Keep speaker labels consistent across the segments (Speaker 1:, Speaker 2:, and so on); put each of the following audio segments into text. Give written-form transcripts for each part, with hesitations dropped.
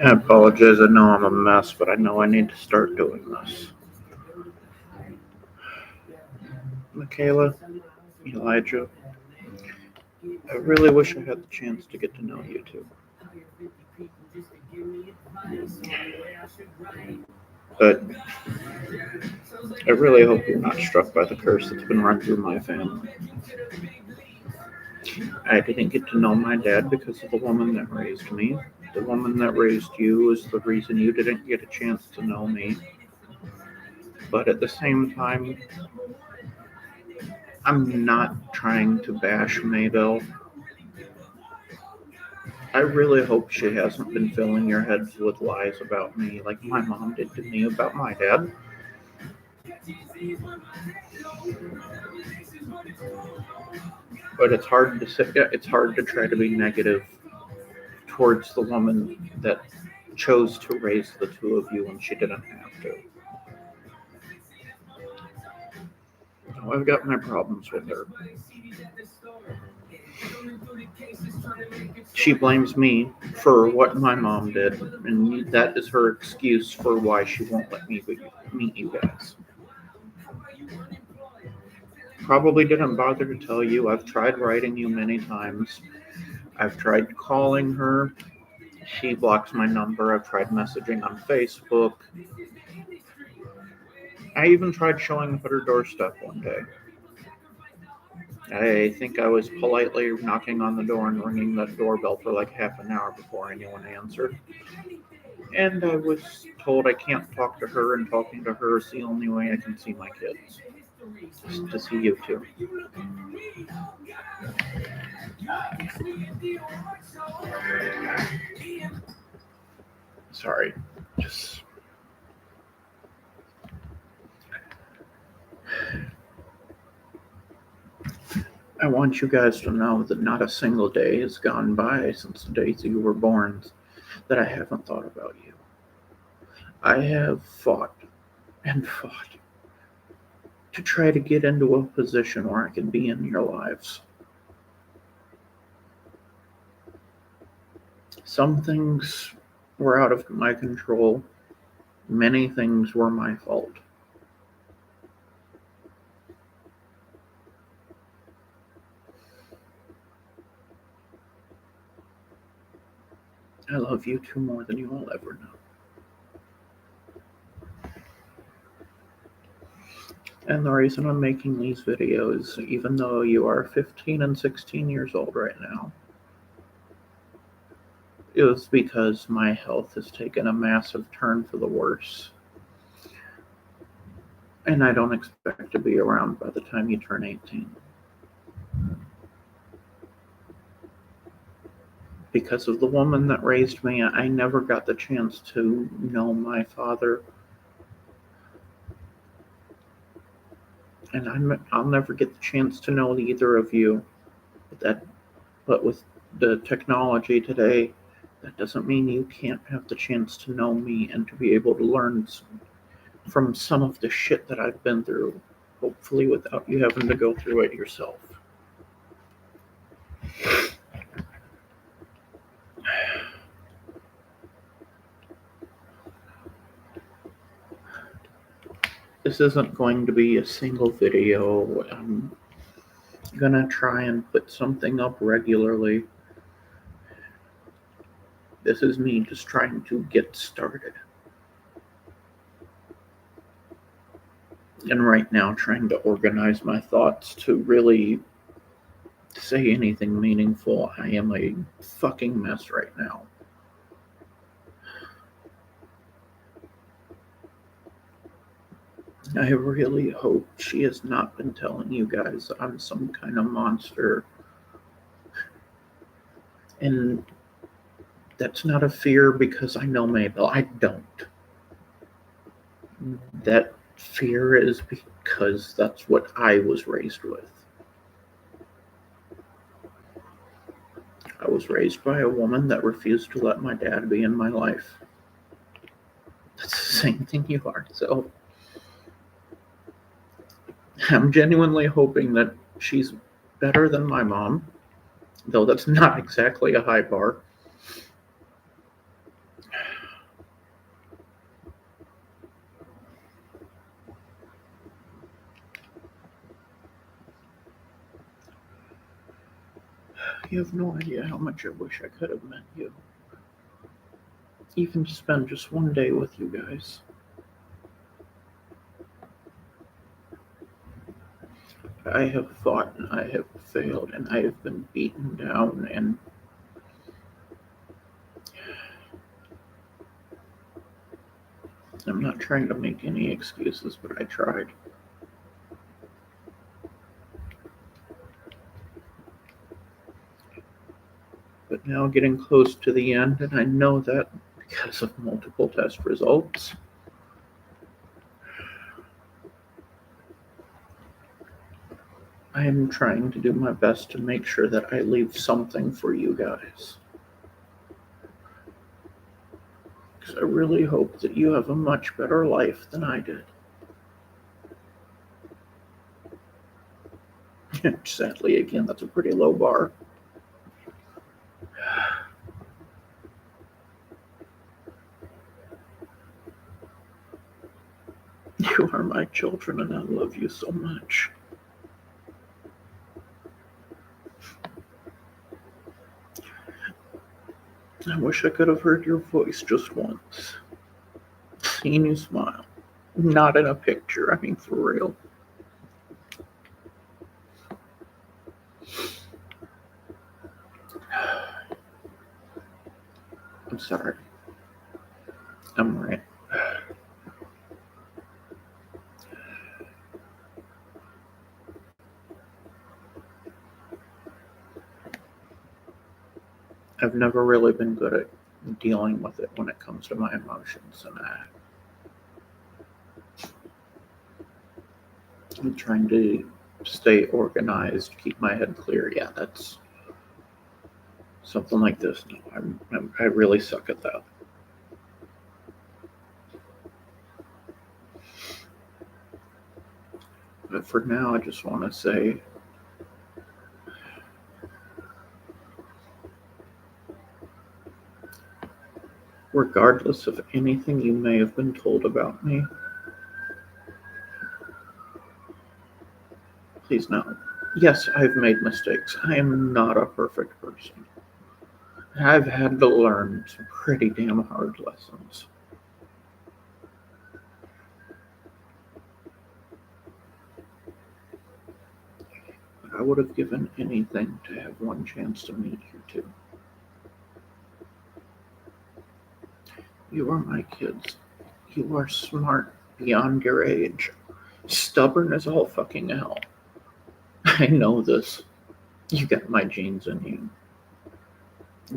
Speaker 1: I apologize. I know I'm a mess, but I know I need to start doing this. Makaila Elijah, I really wish I had the chance to get to know you too. But I really hope you're not struck by the curse that's been run through my family. I didn't get to know my dad because of the woman that raised me. The woman that raised you is the reason you didn't get a chance to know me. But at the same time, I'm not trying to bash Maybelle. I really hope she hasn't been filling your heads with lies about me like my mom did to me about my dad. But it's hard to say, it's hard to try to be negative towards the woman that chose to raise the two of you when she didn't have to. Now, I've got my problems with her. She blames me for what my mom did, and that is her excuse for why she won't let me meet you guys. Probably didn't bother to tell you. I've tried writing you many times. I've tried calling her. She blocks my number. I've tried messaging on Facebook. I even tried showing up at her doorstep one day. I think I was politely knocking on the door and ringing that doorbell for like half an hour before anyone answered. And I was told I can't talk to her, and talking to her is the only way I can see my kids. Just to see you two. Sorry. Just. I want you guys to know that not a single day has gone by since the day that you were born that I haven't thought about you. I have fought and fought to try to get into a position where I can be in your lives. Some things were out of my control. Many things were my fault. I love you two more than you will ever know. And the reason I'm making these videos, even though you are 15 and 16 years old right now, is because my health has taken a massive turn for the worse. And I don't expect to be around by the time you turn 18. Because of the woman that raised me, I never got the chance to know my father. And I'll never get the chance to know either of you. But with the technology today, that doesn't mean you can't have the chance to know me and to be able to learn from some of the shit that I've been through, hopefully without you having to go through it yourself. This isn't going to be a single video. I'm gonna try and put something up regularly. This is me just trying to get started. And right now, trying to organize my thoughts to really say anything meaningful. I am a fucking mess right now. I really hope she has not been telling you guys I'm some kind of monster. And that's not a fear because I know Mabel. I don't. That fear is because that's what I was raised with. I was raised by a woman that refused to let my dad be in my life. That's the same thing you are. So I'm genuinely hoping that she's better than my mom. though that's not exactly a high bar. You have no idea how much I wish I could have met you. Even to spend just one day with you guys. I have fought and I have failed and I have been beaten down and I'm not trying to make any excuses, but I tried. But now getting close to the end, and I know that because of multiple test results, I am trying to do my best to make sure that I leave something for you guys. Because I really hope that you have a much better life than I did. Sadly, again, that's a pretty low bar. You are my children, and I love you so much. I wish I could have heard your voice just once. Seen you smile. Not in a picture, I mean for real. I'm sorry. I'm right. I've never really been good at dealing with it when it comes to my emotions, and I'm trying to stay organized, keep my head clear. Yeah, that's something like this. No, I really suck at that. But for now, I just want to say regardless of anything you may have been told about me, please know. Yes, I've made mistakes. I am not a perfect person. I've had to learn some pretty damn hard lessons. But I would have given anything to have one chance to meet you two. You are my kids. You are smart beyond your age. Stubborn as all fucking hell. I know this. You got my genes in you.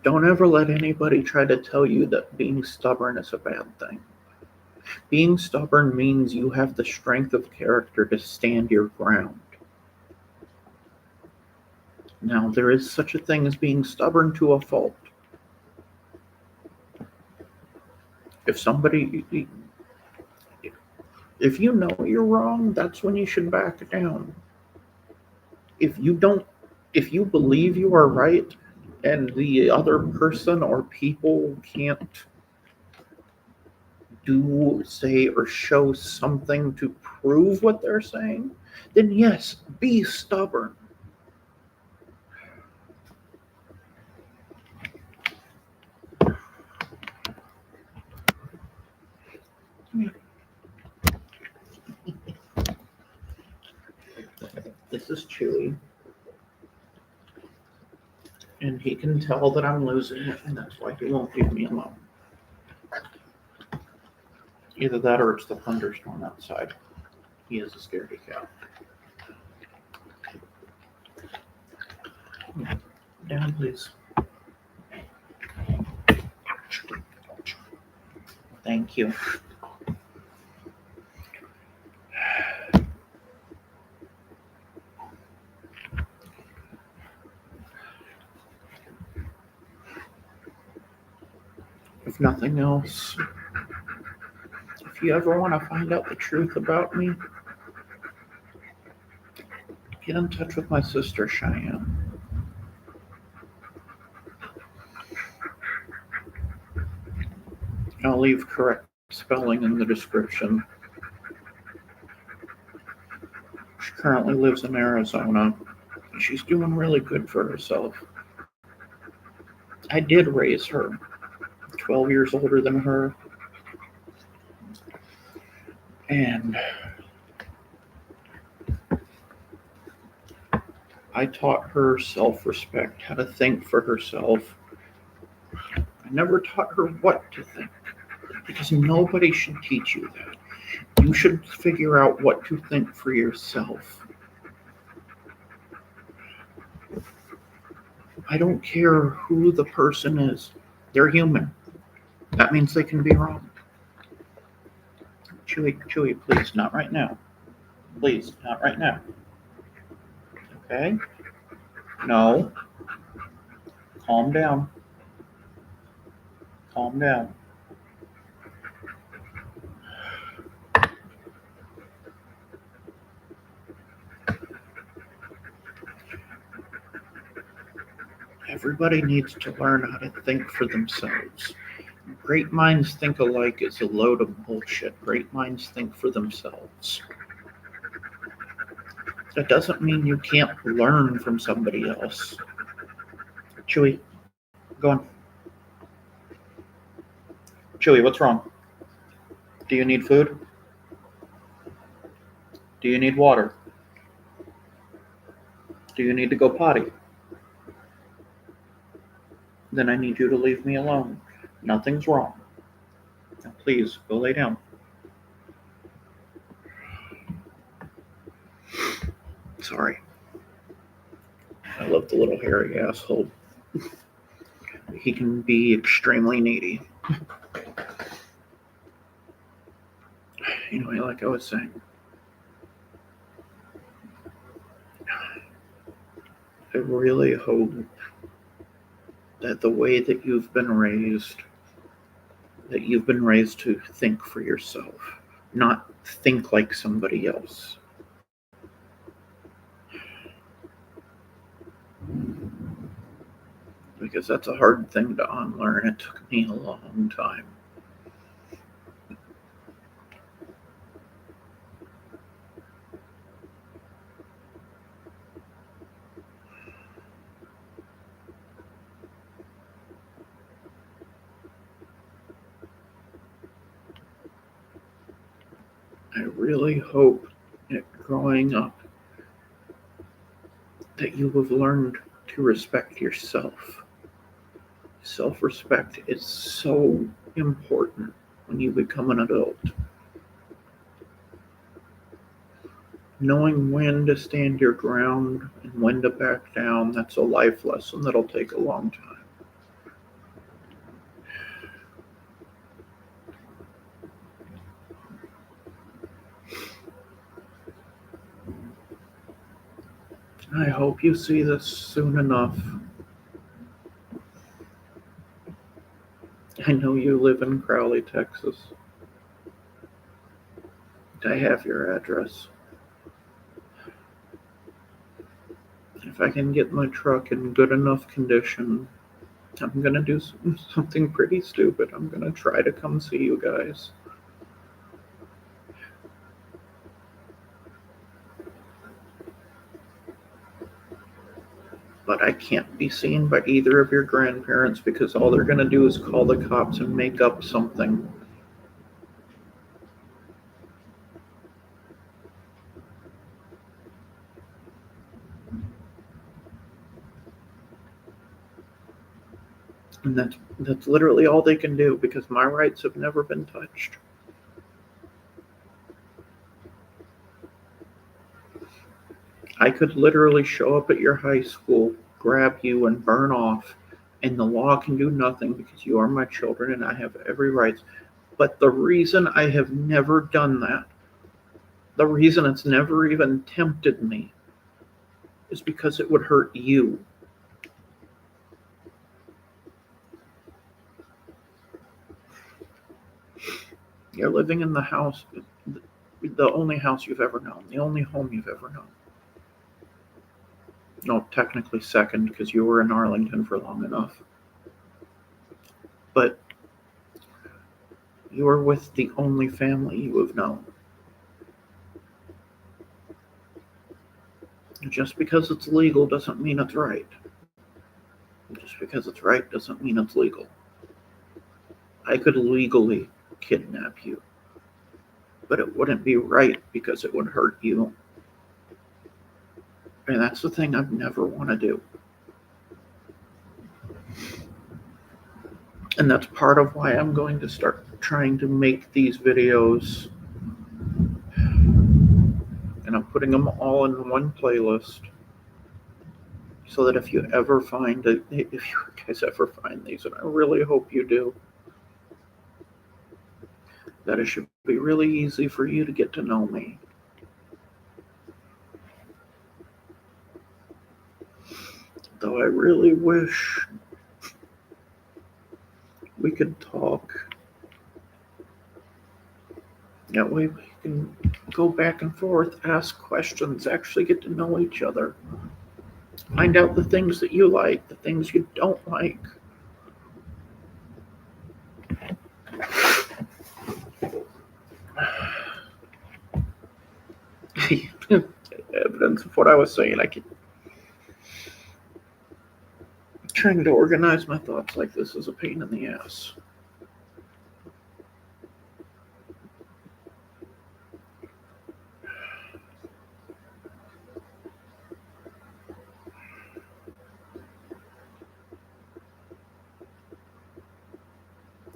Speaker 1: Don't ever let anybody try to tell you that being stubborn is a bad thing. Being stubborn means you have the strength of character to stand your ground. Now, there is such a thing as being stubborn to a fault. If somebody, if you know you're wrong, that's when you should back down. If you don't, if you believe you are right and the other person or people can't do, say, or show something to prove what they're saying, then yes, be stubborn. This is Chewy, and he can tell that I'm losing it, and that's why he won't leave me alone. Either that or it's the thunderstorm outside. He is a scaredy cat. Down, please. Thank you. If nothing else, if you ever want to find out the truth about me, get in touch with my sister Cheyenne. I'll leave correct spelling in the description. She currently lives in Arizona. She's doing really good for herself. I did raise her, 12 years older than her, and I taught her self-respect, how to think for herself. I never taught her what to think, because nobody should teach you that. You should figure out what to think for yourself. I don't care who the person is. They're human. That means they can be wrong. Chewy, please, not right now. Please, not right now. Okay? No. Calm down. Calm down. Everybody needs to learn how to think for themselves. Great minds think alike is a load of bullshit. Great minds think for themselves. That doesn't mean you can't learn from somebody else. Chewy, go on. Chewy, what's wrong? Do you need food? Do you need water? Do you need to go potty? Then I need you to leave me alone. Nothing's wrong. Now please, go lay down. Sorry. I love the little hairy asshole. He can be extremely needy. Anyway, like I was saying, I really hope that the way that you've been raised to think for yourself, not think like somebody else. Because that's a hard thing to unlearn. It took me a long time. I really hope that growing up that you have learned to respect yourself. Self-respect is so important when you become an adult. Knowing when to stand your ground and when to back down, that's a life lesson that'll take a long time. I hope you see this soon enough. I know you live in Crowley, Texas. I have your address. If I can get my truck in good enough condition, I'm gonna do something pretty stupid. I'm gonna try to come see you guys. But I can't be seen by either of your grandparents because all they're gonna do is call the cops and make up something. And that's literally all they can do because my rights have never been touched. I could literally show up at your high school, grab you, and burn off, and the law can do nothing because you are my children and I have every right. But the reason I have never done that, the reason it's never even tempted me, is because it would hurt you. You're living in the house, the only house you've ever known, the only home you've ever known. No, technically second because you were in Arlington for long enough. But You are with the only family you have known. Just because it's legal doesn't mean it's right. Just because it's right doesn't mean it's legal. I could legally kidnap you, but it wouldn't be right because it would hurt you. And that's the thing I've never want to do. And that's part of why I'm going to start trying to make these videos. And I'm putting them all in one playlist so that if you guys ever find these, and I really hope you do, that it should be really easy for you to get to know me. Though I really wish we could talk. That way we can go back and forth, ask questions, actually get to know each other. Find out the things that you like, the things you don't like. Evidence of what I was saying. Trying to organize my thoughts like this is a pain in the ass.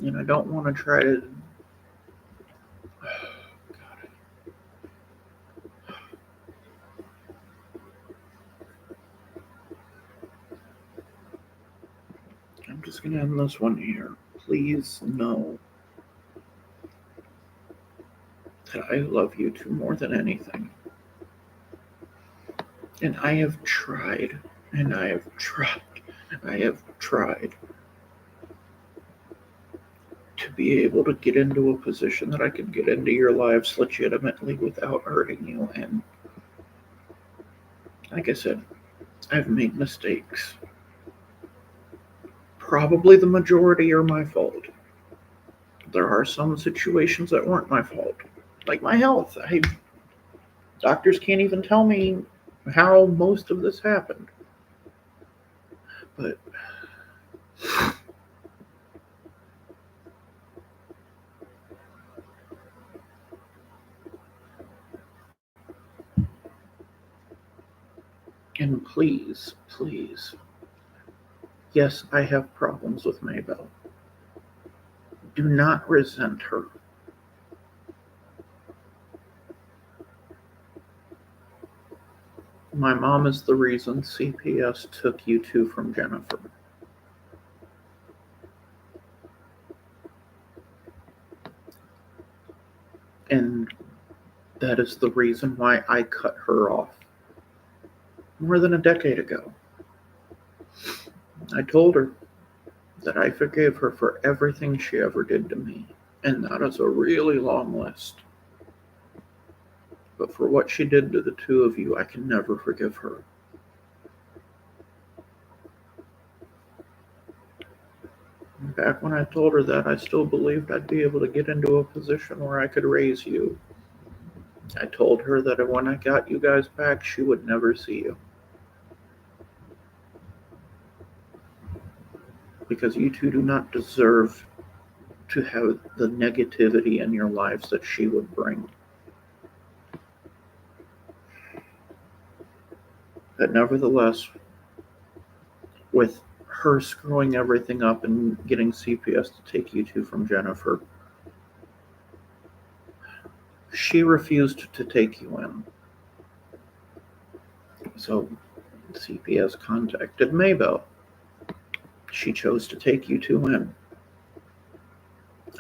Speaker 1: And I don't want to try to. I'm just going to end this one here. Please know that I love you two more than anything. And I have tried, and I have tried, and I have tried to be able to get into a position that I could get into your lives legitimately without hurting you. And like I said, I've made mistakes. Probably the majority are my fault. There are some situations that weren't my fault, like my health. Doctors can't even tell me how most of this happened. But and please, please, yes, I have problems with Maybell. Do not resent her. My mom is the reason CPS took you two from Jennifer. And that is the reason why I cut her off more than a decade ago. I told her that I forgave her for everything she ever did to me. And that is a really long list. But for what she did to the two of you, I can never forgive her. Back when I told her that, I still believed I'd be able to get into a position where I could raise you. I told her that when I got you guys back, she would never see you. Because you two do not deserve to have the negativity in your lives that she would bring. But nevertheless, with her screwing everything up and getting CPS to take you two from Jennifer, she refused to take you in. So CPS contacted Maybell. She chose to take you two in.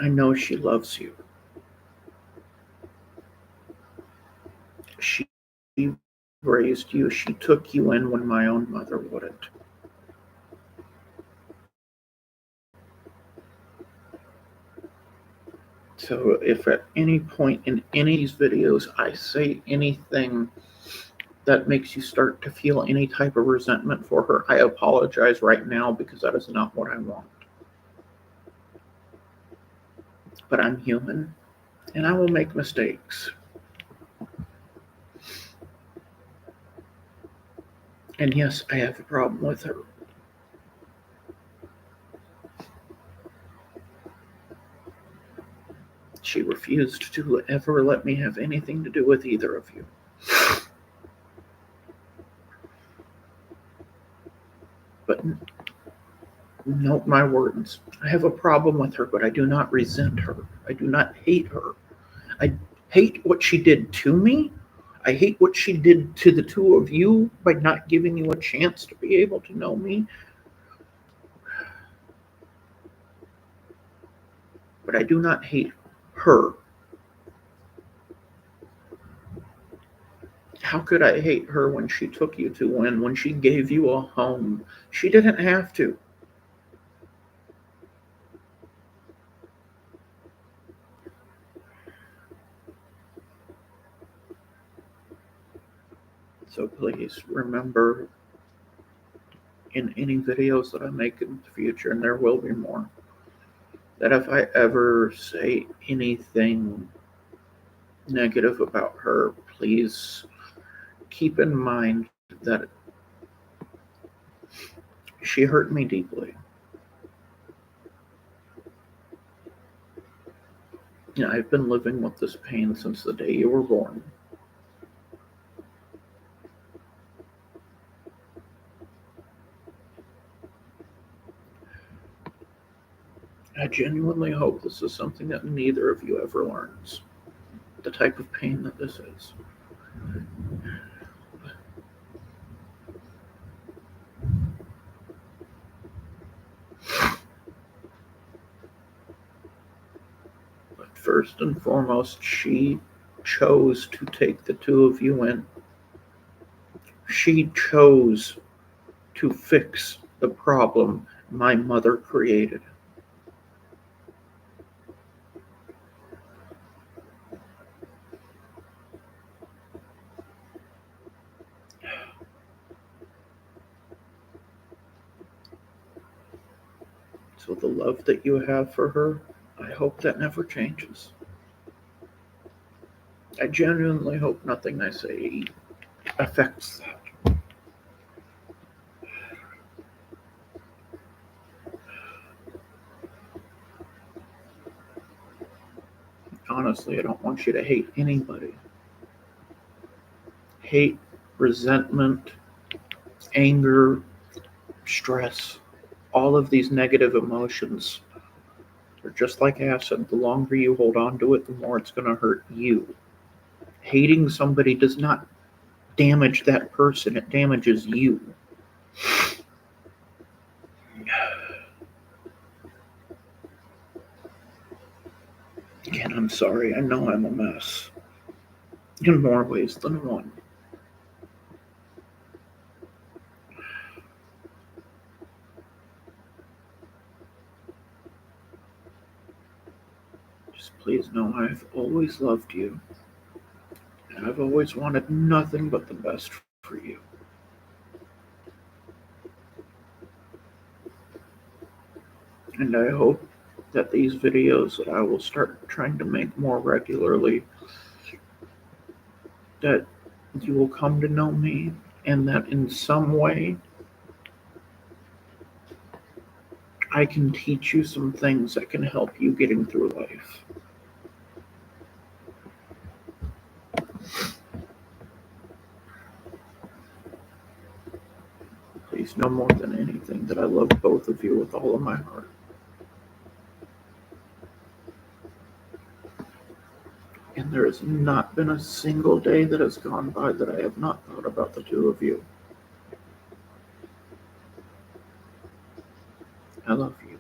Speaker 1: I know she loves you. She raised you. She took you in when my own mother wouldn't. So if at any point in any of these videos I say anything that makes you start to feel any type of resentment for her, I apologize right now because that is not what I want. but I'm human, and I will make mistakes. And yes, I have a problem with her. She refused to ever let me have anything to do with either of you. But note my words. I have a problem with her, but I do not resent her. I do not hate her. I hate what she did to me. I hate what she did to the two of you by not giving you a chance to be able to know me. But I do not hate her. How could I hate her when she took you to when she gave you a home? She didn't have to. So please remember, in any videos that I make in the future, and there will be more, that if I ever say anything negative about her, please keep in mind that she hurt me deeply. You know, I've been living with this pain since the day you were born. I genuinely hope this is something that neither of you ever learns. The type of pain that this is. But first and foremost, she chose to take the two of you in. She chose to fix the problem my mother created. So the love that you have for her, I hope that never changes. I genuinely hope nothing I say affects that. Honestly, I don't want you to hate anybody. Hate, resentment, anger, stress, all of these negative emotions are just like acid. The longer you hold on to it, the more it's going to hurt you. Hating somebody does not damage that person, it damages you. Again, I'm sorry. I know I'm a mess. In more ways than one. Just please know I've always loved you. And I've always wanted nothing but the best for you. And I hope that these videos that I will start trying to make more regularly, that you will come to know me, and that in some way I can teach you some things that can help you getting through life. Please know more than anything that I love both of you with all of my heart. And there has not been a single day that has gone by that I have not thought about the two of you. I love you.